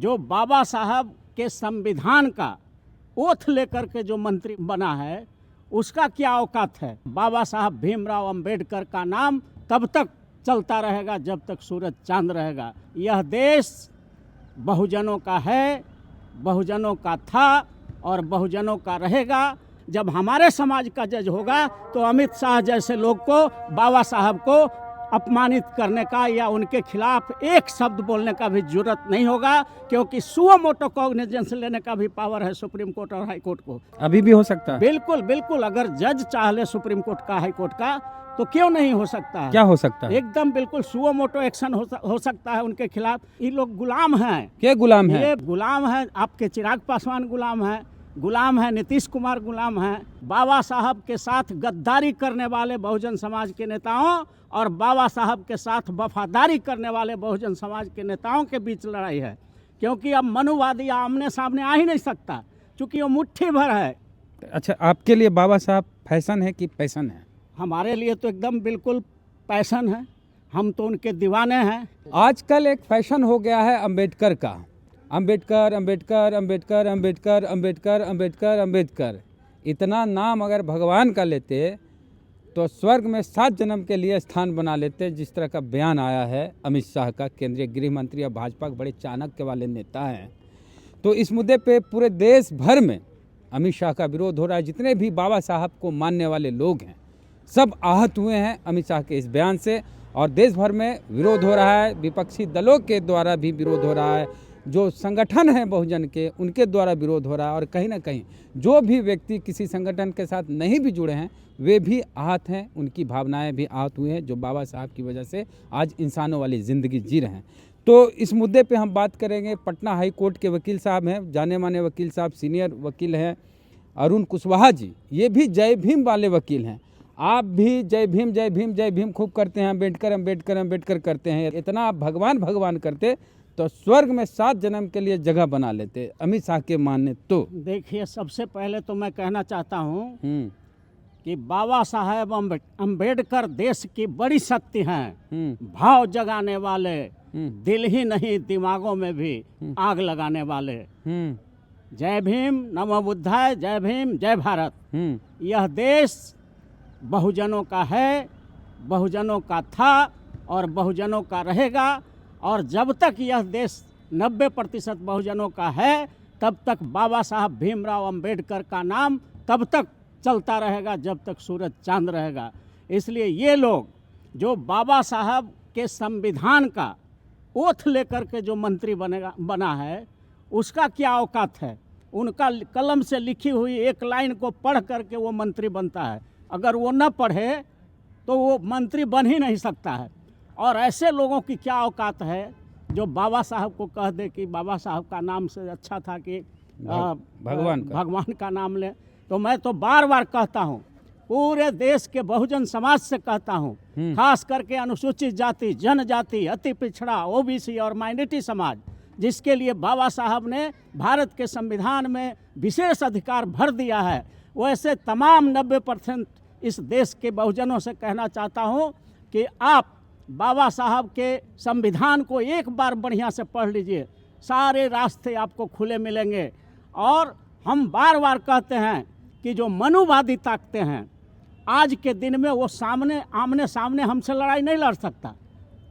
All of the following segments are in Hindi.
जो बाबा साहब के संविधान का ओथ लेकर के जो मंत्री बना है उसका क्या औकात है। बाबा साहब भीमराव अंबेडकर का नाम तब तक चलता रहेगा जब तक सूरज चांद रहेगा। यह देश बहुजनों का है, बहुजनों का था और बहुजनों का रहेगा। जब हमारे समाज का जज होगा तो अमित शाह जैसे लोग को बाबा साहब को अपमानित करने का या उनके खिलाफ एक शब्द बोलने का भी जरूरत नहीं होगा, क्योंकि सुओ मोटो कॉग्निजेंस लेने का भी पावर है सुप्रीम कोर्ट और हाई कोर्ट को। अभी भी हो सकता है? बिल्कुल बिल्कुल, अगर जज चाह ले सुप्रीम कोर्ट का, हाई कोर्ट का, तो क्यों नहीं हो सकता है। क्या हो सकता है? एकदम बिल्कुल सुओ मोटो एक्शन हो सकता है उनके खिलाफ। ये लोग गुलाम हैं। क्या गुलाम है? ये गुलाम है, आपके चिराग पासवान गुलाम है, गुलाम है नीतीश कुमार गुलाम है। बाबा साहब के साथ गद्दारी करने वाले बहुजन समाज के नेताओं और बाबा साहब के साथ वफादारी करने वाले बहुजन समाज के नेताओं के बीच लड़ाई है, क्योंकि अब मनुवादी आमने सामने आ ही नहीं सकता, क्योंकि वो मुट्ठी भर है। अच्छा, आपके लिए बाबा साहब फैशन है कि पैशन है? हमारे लिए तो एकदम बिल्कुल पैशन है, हम तो उनके दीवाने हैं। आजकल एक फैशन हो गया है अम्बेडकर का, अम्बेडकर अम्बेडकर अम्बेडकर अम्बेडकर अम्बेडकर अम्बेडकर अम्बेडकर। इतना नाम अगर भगवान का लेते तो स्वर्ग में 7 जन्म के लिए स्थान बना लेते। जिस तरह का बयान आया है अमित शाह का, केंद्रीय गृह मंत्री और भाजपा के बड़े चाणक्य वाले नेता हैं, तो इस मुद्दे पे पूरे देश भर में अमित शाह का विरोध हो रहा है। जितने भी बाबा साहब को मानने वाले लोग हैं सब आहत हुए हैं अमित शाह के इस बयान से, और देश भर में विरोध हो रहा है। विपक्षी दलों के द्वारा भी विरोध हो रहा है, जो संगठन है बहुजन के उनके द्वारा विरोध हो रहा है, और कहीं ना कहीं जो भी व्यक्ति किसी संगठन के साथ नहीं भी जुड़े हैं वे भी आहत हैं, उनकी भावनाएं भी आहत हुई हैं, जो बाबा साहब की वजह से आज इंसानों वाली ज़िंदगी जी रहे हैं। तो इस मुद्दे पे हम बात करेंगे। पटना हाई कोर्ट के वकील साहब हैं, जाने माने वकील साहब, सीनियर वकील हैं अरुण कुशवाहा जी। ये भी जय भीम वाले वकील हैं। आप भी जय भीम जय भीम जय भीम खूब करते हैं, अम्बेडकर अम्बेडकर अम्बेडकर करते हैं। इतना आप भगवान भगवान करते तो स्वर्ग में 7 जन्म के लिए जगह बना लेते अमित शाह के मानने। तो देखिए, सबसे पहले तो मैं कहना चाहता हूँ कि बाबा साहेब अम्बेडकर देश की बड़ी शक्ति हैं, भाव जगाने वाले, दिल ही नहीं दिमागों में भी आग लगाने वाले। जय भीम, नमो बुद्धाय, जय भीम, जय भारत। यह देश बहुजनों का है, बहुजनों का था और बहुजनों का रहेगा। और जब तक यह देश 90% बहुजनों का है तब तक बाबा साहब भीमराव अंबेडकर का नाम तब तक चलता रहेगा जब तक सूरज चांद रहेगा। इसलिए ये लोग जो बाबा साहब के संविधान का ओथ लेकर के जो मंत्री बना है उसका क्या औकात है। उनका कलम से लिखी हुई एक लाइन को पढ़ करके वो मंत्री बनता है, अगर वो न पढ़े तो वो मंत्री बन ही नहीं सकता है। और ऐसे लोगों की क्या औकात है जो बाबा साहब को कह दे कि बाबा साहब का नाम से अच्छा था कि भगवान का नाम ले। तो मैं तो बार बार कहता हूँ, पूरे देश के बहुजन समाज से कहता हूँ, खास करके अनुसूचित जाति, जनजाति, अति पिछड़ा, ओबीसी और माइनॉरिटी समाज, जिसके लिए बाबा साहब ने भारत के संविधान में विशेष अधिकार भर दिया है, वैसे तमाम 90% इस देश के बहुजनों से कहना चाहता हूँ कि आप बाबा साहब के संविधान को एक बार बढ़िया से पढ़ लीजिए, सारे रास्ते आपको खुले मिलेंगे। और हम बार बार कहते हैं कि जो मनुवादी ताकतें हैं आज के दिन में वो आमने सामने हमसे लड़ाई नहीं लड़ सकता।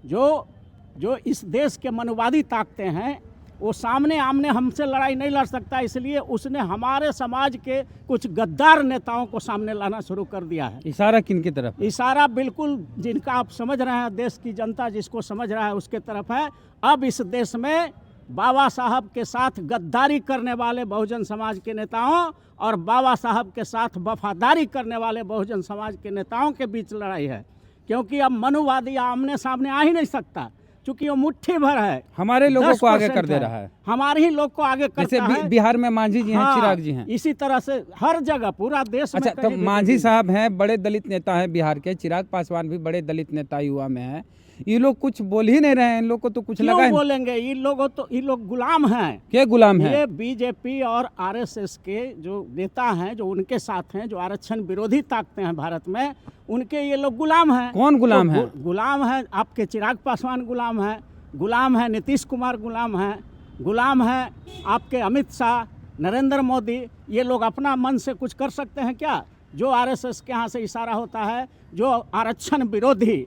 जो इस देश के मनुवादी ताकतें हैं वो सामने आमने हमसे लड़ाई नहीं लड़ सकता। इसलिए उसने हमारे समाज के कुछ गद्दार नेताओं को सामने लाना शुरू कर दिया है। इशारा किन की तरफ? इशारा बिल्कुल जिनका आप समझ रहे हैं, देश की जनता जिसको समझ रहा है उसके तरफ है। अब इस देश में बाबा साहब के साथ गद्दारी करने वाले बहुजन समाज के नेताओं और बाबा साहब के साथ वफादारी करने वाले बहुजन समाज के नेताओं के बीच लड़ाई है, क्योंकि अब मनुवादी आमने सामने आ ही नहीं सकता, क्योंकि वो मुट्ठी भर है। हमारे लोगों को आगे कर दे रहा है, हमारे ही लोग को आगे करता है। बिहार में मांझी जी हैं, चिराग जी हैं, इसी तरह से हर जगह पूरा देश में। अच्छा, तो मांझी साहब हैं, बड़े दलित नेता हैं बिहार के। चिराग पासवान भी बड़े दलित नेता युवा में हैं। ये लोग कुछ बोल ही नहीं रहे हैं, इन लोग को तो कुछ लगा नहीं बोलेंगे। ये लोग गुलाम हैं। क्या गुलाम हैं? ये बीजेपी और आरएसएस के जो नेता हैं, जो उनके साथ हैं, जो आरक्षण विरोधी ताकतें हैं भारत में, उनके ये लोग गुलाम हैं। कौन गुलाम है? गुलाम है आपके चिराग पासवान गुलाम है, गुलाम है नीतीश कुमार गुलाम है, गुलाम हैं आपके अमित शाह, नरेंद्र मोदी। ये लोग अपना मन से कुछ कर सकते हैं क्या? जो आरएसएस के यहाँ से इशारा होता है, जो आरक्षण विरोधी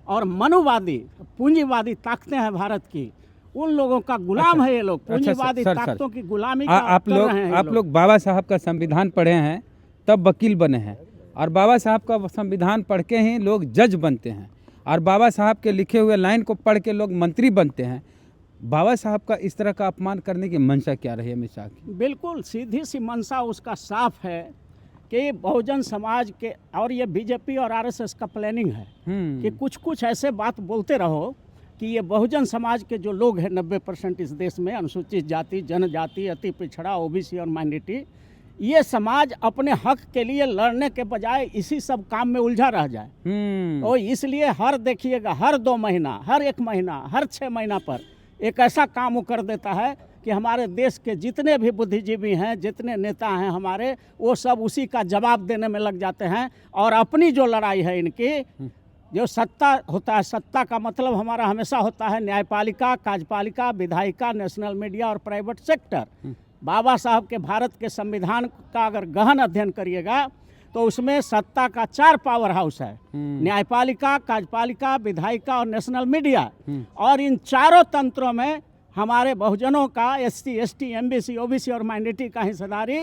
और मनुवादी पूंजीवादी ताकतें हैं भारत की, उन लोगों का गुलाम है ये लोग। पूंजीवादी ताकतों की गुलामी का आप लोग बाबा साहब का संविधान पढ़े हैं तब वकील बने हैं, और बाबा साहब का संविधान पढ़ के ही लोग जज बनते हैं, और बाबा साहब के लिखे हुए लाइन को पढ़ के लोग मंत्री बनते हैं। बाबा साहब का इस तरह का अपमान करने की मंशा क्या रही है अमित शाह की? बिल्कुल सीधी सी मंशा उसका साफ है कि बहुजन समाज के, और ये बीजेपी और आरएसएस का प्लानिंग है कि कुछ कुछ ऐसे बात बोलते रहो कि ये बहुजन समाज के जो लोग हैं 90% इस देश में, अनुसूचित जाति, जनजाति, अति पिछड़ा, ओबीसी और माइनॉरिटी, ये समाज अपने हक के लिए लड़ने के बजाय इसी सब काम में उलझा रह जाए। और इसलिए हर देखिएगा हर 2 महीना, हर 1 महीना, हर 6 महीना पर एक ऐसा काम वो कर देता है कि हमारे देश के जितने भी बुद्धिजीवी हैं, जितने नेता हैं हमारे, वो सब उसी का जवाब देने में लग जाते हैं। और अपनी जो लड़ाई है इनकी, जो सत्ता होता है, सत्ता का मतलब हमारा हमेशा होता है न्यायपालिका, कार्यपालिका, विधायिका, नेशनल मीडिया और प्राइवेट सेक्टर। बाबा साहब के भारत के संविधान का अगर गहन अध्ययन करिएगा तो उसमें सत्ता का 4 पावर हाउस है, न्यायपालिका, कार्यपालिका, विधायिका और नेशनल मीडिया। और इन चारों तंत्रों में हमारे बहुजनों का, एससी, एसटी, एमबीसी, ओबीसी और माइनॉरिटी का हिस्सेदारी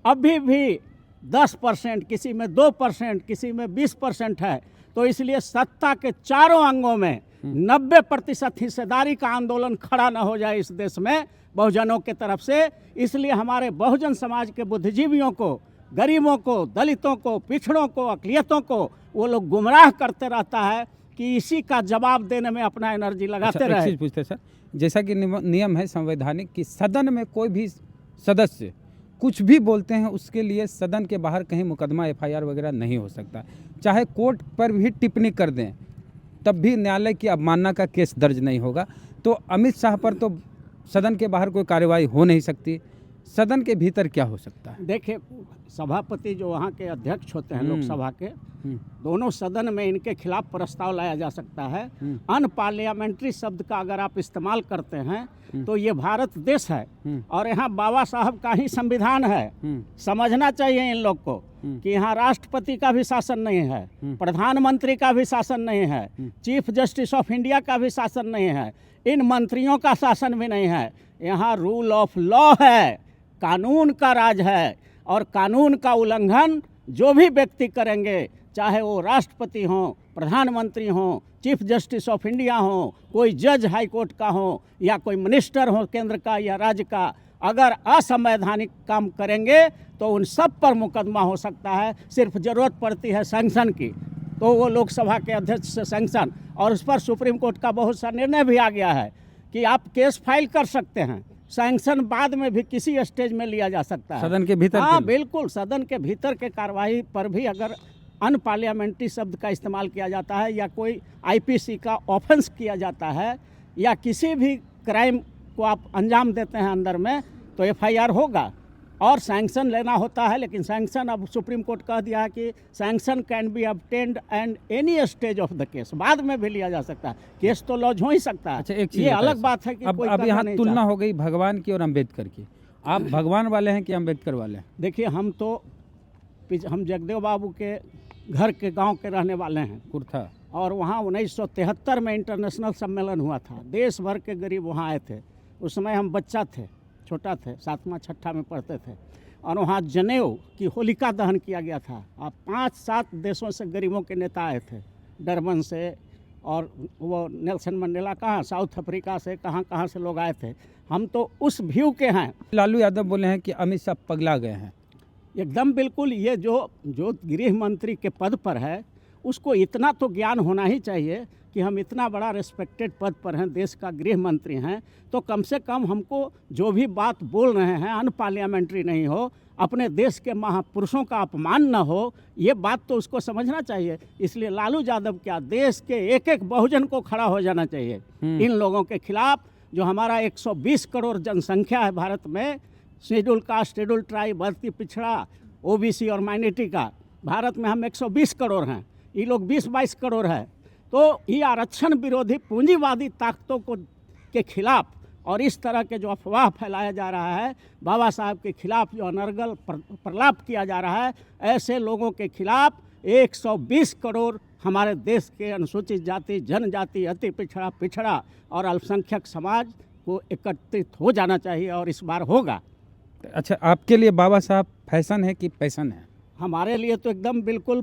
अभी भी 10%, किसी में 2%, किसी में 20% है। तो इसलिए सत्ता के चारों अंगों में 90% हिस्सेदारी का आंदोलन खड़ा न हो जाए इस देश में बहुजनों के तरफ से। इसलिए हमारे बहुजन समाज के बुद्धिजीवियों को, गरीबों को, दलितों को, पिछड़ों को, अकलियतों को वो लोग गुमराह करते रहता है कि इसी का जवाब देने में अपना एनर्जी लगाते रहे। एक चीज़ पूछते सर, जैसा कि नियम है संवैधानिक कि सदन में कोई भी सदस्य कुछ भी बोलते हैं उसके लिए सदन के बाहर कहीं मुकदमा एफआईआर वगैरह नहीं हो सकता, चाहे कोर्ट पर भी टिप्पणी कर दें तब भी न्यायालय की अवमानना का केस दर्ज नहीं होगा। तो अमित शाह पर तो सदन के बाहर कोई कार्रवाई हो नहीं सकती, सदन के भीतर क्या हो सकता है? देखिए, सभापति जो वहाँ के अध्यक्ष होते हैं लोकसभा के, दोनों सदन में इनके खिलाफ प्रस्ताव लाया जा सकता है। अनपार्लियामेंट्री शब्द का अगर आप इस्तेमाल करते हैं तो ये भारत देश है और यहाँ बाबा साहब का ही संविधान है। समझना चाहिए इन लोग को कि यहाँ राष्ट्रपति का भी शासन नहीं है, प्रधानमंत्री का भी शासन नहीं है, चीफ जस्टिस ऑफ इंडिया का भी शासन नहीं है, इन मंत्रियों का शासन भी नहीं है। यहाँ रूल ऑफ लॉ है, कानून का राज है, और कानून का उल्लंघन जो भी व्यक्ति करेंगे, चाहे वो राष्ट्रपति हों, प्रधानमंत्री हों, चीफ जस्टिस ऑफ इंडिया हों, कोई जज हाई कोर्ट का हो, या कोई मिनिस्टर हो केंद्र का या राज्य का, अगर असंवैधानिक काम करेंगे तो उन सब पर मुकदमा हो सकता है। सिर्फ ज़रूरत पड़ती है सैंक्शन की, तो वो लोकसभा के अध्यक्ष से सैंक्शन, और उस पर सुप्रीम कोर्ट का बहुत सा निर्णय भी आ गया है कि आप केस फाइल कर सकते हैं, सैंक्शन बाद में भी किसी स्टेज में लिया जा सकता है, सदन के भीतर। हाँ बिल्कुल, सदन के भीतर के कार्रवाई पर भी अगर अनपार्लियामेंट्री शब्द का इस्तेमाल किया जाता है या कोई आईपीसी का ऑफेंस किया जाता है या किसी भी क्राइम को आप अंजाम देते हैं अंदर में, तो एफआईआर होगा और सैंक्शन लेना होता है। लेकिन सैंक्शन अब सुप्रीम कोर्ट कह दिया है कि sanction can be obtained and any stage of the case, बाद में भी लिया जा सकता है, केस तो लॉन्च हो ही सकता है। अच्छा, एक चीज़ ये अलग बात है कि अब यहाँ तुलना हो गई भगवान की और अम्बेडकर की। आप भगवान वाले हैं कि अम्बेडकर वाले हैं? देखिए, हम जगदेव बाबू के घर के गांव के रहने वाले हैं, कुर्था, और वहाँ 1973 में इंटरनेशनल सम्मेलन हुआ था, देश भर के गरीब वहाँ आए थे। उस समय हम बच्चा थे, छोटा थे, 7वां 6ठा में पढ़ते थे, और वहाँ जनेऊ की होलिका दहन किया गया था। अब 5-7 देशों से गरीबों के नेता आए थे, डरबन से, और वो नेल्सन मंडेला कहाँ, साउथ अफ्रीका से, कहाँ से लोग आए थे। हम तो उस व्यू के हैं। लालू यादव बोले हैं कि अमित शाह पगला गए हैं। एकदम बिल्कुल, ये जो गृह मंत्री के पद पर है उसको इतना तो ज्ञान होना ही चाहिए कि हम इतना बड़ा रिस्पेक्टेड पद पर हैं, देश का गृह मंत्री हैं, तो कम से कम हमको जो भी बात बोल रहे हैं अनपार्लियामेंट्री नहीं हो, अपने देश के महापुरुषों का अपमान न हो, ये बात तो उसको समझना चाहिए। इसलिए लालू यादव क्या, देश के एक एक बहुजन को खड़ा हो जाना चाहिए इन लोगों के खिलाफ। जो हमारा 120 करोड़ जनसंख्या है भारत में, शेड्यूल कास्ट, शेड्यूल ट्राइब, अति पिछड़ा, ओबीसी और माइनॉरिटी का, भारत में हम 120 करोड़ हैं, ये लोग 20-22 करोड़ है। तो ये आरक्षण विरोधी पूंजीवादी ताकतों के खिलाफ और इस तरह के जो अफवाह फैलाया जा रहा है, बाबा साहब के खिलाफ जो अनर्गल प्रलाप किया जा रहा है, ऐसे लोगों के खिलाफ 120 करोड़ हमारे देश के अनुसूचित जाति, जनजाति, अति पिछड़ा और अल्पसंख्यक समाज को एकत्रित हो जाना चाहिए और इस बार होगा। अच्छा, आपके लिए बाबा साहब फैशन है कि पैशन है? हमारे लिए तो एकदम बिल्कुल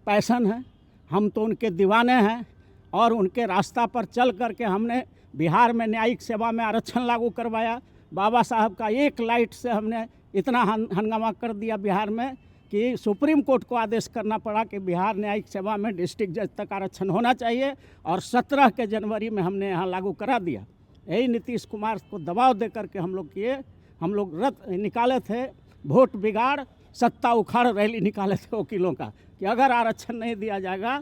पैशन है। हम तो उनके दीवाने हैं और उनके रास्ता पर चल करके हमने बिहार में न्यायिक सेवा में आरक्षण लागू करवाया। बाबा साहब का एक लाइट से हमने इतना हंगामा कर दिया बिहार में कि सुप्रीम कोर्ट को आदेश करना पड़ा कि बिहार न्यायिक सेवा में डिस्ट्रिक्ट जज तक आरक्षण होना चाहिए और 17 के जनवरी में हमने यहाँ लागू करा दिया। यही नीतीश कुमार को दबाव दे करके हम लोग किए। हम लोग रथ निकाले थे, वोट बिगाड़ सत्ता उखाड़ रैली निकाले थे वकीलों का कि अगर आरक्षण नहीं दिया जाएगा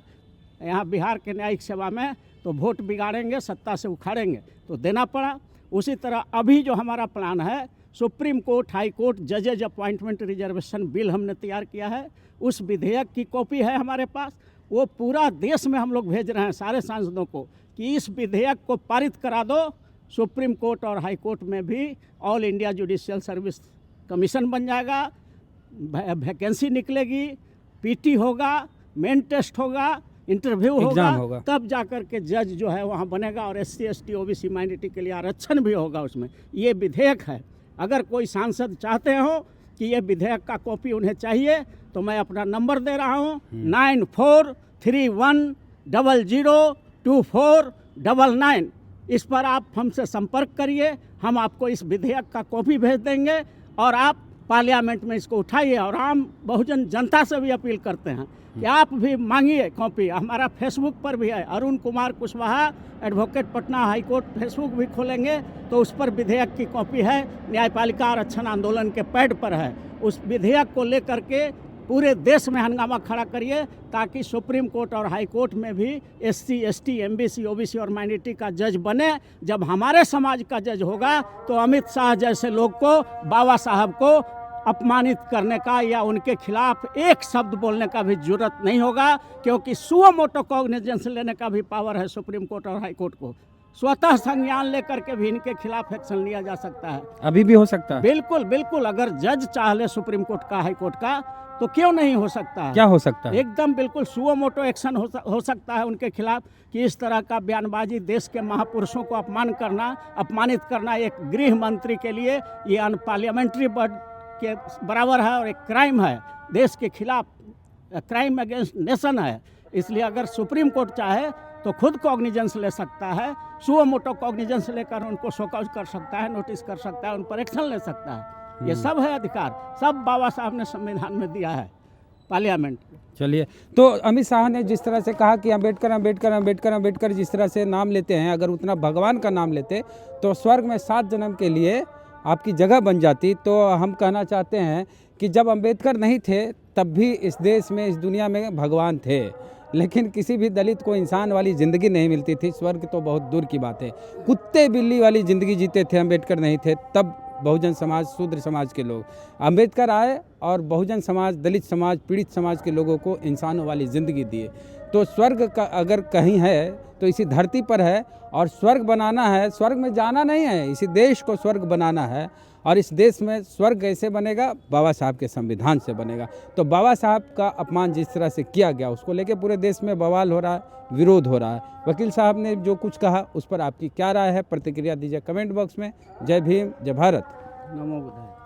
यहाँ बिहार के न्यायिक सेवा में तो वोट बिगाड़ेंगे, सत्ता से उखाड़ेंगे, तो देना पड़ा। उसी तरह अभी जो हमारा प्लान है, सुप्रीम कोर्ट, हाई कोर्ट जजेज अपॉइंटमेंट रिजर्वेशन बिल हमने तैयार किया है। उस विधेयक की कॉपी है हमारे पास, वो पूरा देश में हम लोग भेज रहे हैं सारे सांसदों को कि इस विधेयक को पारित करा दो। सुप्रीम कोर्ट और हाई कोर्ट में भी all India judicial service commission बन जाएगा, वैकेंसी निकलेगी, पीटी होगा, मेन टेस्ट होगा, इंटरव्यू होगा, तब जाकर के जज जो है वहाँ बनेगा और SC ST OBC माइनॉरिटी के लिए आरक्षण भी होगा उसमें। ये विधेयक है। अगर कोई सांसद चाहते हो कि ये विधेयक का कॉपी उन्हें चाहिए तो मैं अपना नंबर दे रहा हूँ 9431002499। इस पर आप हमसे संपर्क करिए, हम आपको इस विधेयक का कॉपी भेज देंगे और आप पार्लियामेंट में इसको उठाइए। और आम बहुजन जनता से भी अपील करते हैं कि आप भी मांगिए कॉपी। हमारा फेसबुक पर भी है, Arun Kumar Kushwaha advocate Patna high court Facebook भी खोलेंगे तो उस पर विधेयक की कॉपी है, न्यायपालिका आरक्षण आंदोलन के पैड पर है। उस विधेयक को लेकर के पूरे देश में हंगामा खड़ा करिए ताकि सुप्रीम कोर्ट और हाई कोर्ट में भी SC ST MBC OBC और माइनॉरिटी का जज बने। जब हमारे समाज का जज होगा तो अमित शाह जैसे लोग को, बाबा साहब को अपमानित करने का या उनके खिलाफ एक शब्द बोलने का भी जरूरत नहीं होगा, क्योंकि सुओ मोटो कॉग्निजेंस लेने का भी पावर है सुप्रीम कोर्ट और हाई कोर्ट को। स्वतः संज्ञान लेकर के भी इनके खिलाफ एक्शन लिया जा सकता है। अभी भी हो सकता है? बिल्कुल बिल्कुल, अगर जज चाह ले सुप्रीम कोर्ट का, हाई कोर्ट का, तो क्यों नहीं हो सकता है? क्या हो सकता है? एकदम बिल्कुल सुओ मोटो एक्शन हो सकता है उनके खिलाफ कि इस तरह का बयानबाजी, देश के महापुरुषों को अपमानित करना एक गृह मंत्री के लिए ये अनपार्लियामेंट्री बर्ड के बराबर है और एक क्राइम है, देश के खिलाफ क्राइम अगेंस्ट नेशन है। इसलिए अगर सुप्रीम कोर्ट चाहे तो खुद कॉग्निजेंस ले सकता है, सुओ मोटो कॉग्निजेंस लेकर उनको शोकॉज कर सकता है, नोटिस कर सकता है, उन पर एक्शन ले सकता है। ये सब है अधिकार, सब बाबा साहब ने संविधान में दिया है पार्लियामेंट। चलिए, तो अमित शाह ने जिस तरह से कहा कि अम्बेडकर अम्बेडकर अम्बेडकर अम्बेडकर जिस तरह से नाम लेते हैं, अगर उतना भगवान का नाम लेते तो स्वर्ग में 7 जन्म के लिए आपकी जगह बन जाती। तो हम कहना चाहते हैं कि जब अम्बेडकर नहीं थे तब भी इस देश में, इस दुनिया में भगवान थे, लेकिन किसी भी दलित को इंसान वाली ज़िंदगी नहीं मिलती थी। स्वर्ग तो बहुत दूर की बात है, कुत्ते बिल्ली वाली ज़िंदगी जीते थे। अम्बेडकर नहीं थे तब बहुजन समाज, शूद्र समाज के लोग, अम्बेडकर आए और बहुजन समाज, दलित समाज, पीड़ित समाज के लोगों को इंसानों वाली ज़िंदगी दिए। तो स्वर्ग का अगर कहीं है तो इसी धरती पर है, और स्वर्ग बनाना है, स्वर्ग में जाना नहीं है, इसी देश को स्वर्ग बनाना है। और इस देश में स्वर्ग कैसे बनेगा? बाबा साहब के संविधान से बनेगा। तो बाबा साहब का अपमान जिस तरह से किया गया, उसको लेके पूरे देश में बवाल हो रहा है, विरोध हो रहा है। वकील साहब ने जो कुछ कहा उस पर आपकी क्या राय है? प्रतिक्रिया दीजिए कमेंट बॉक्स में। जय भीम, जय भारत, नमो बुद्धाय।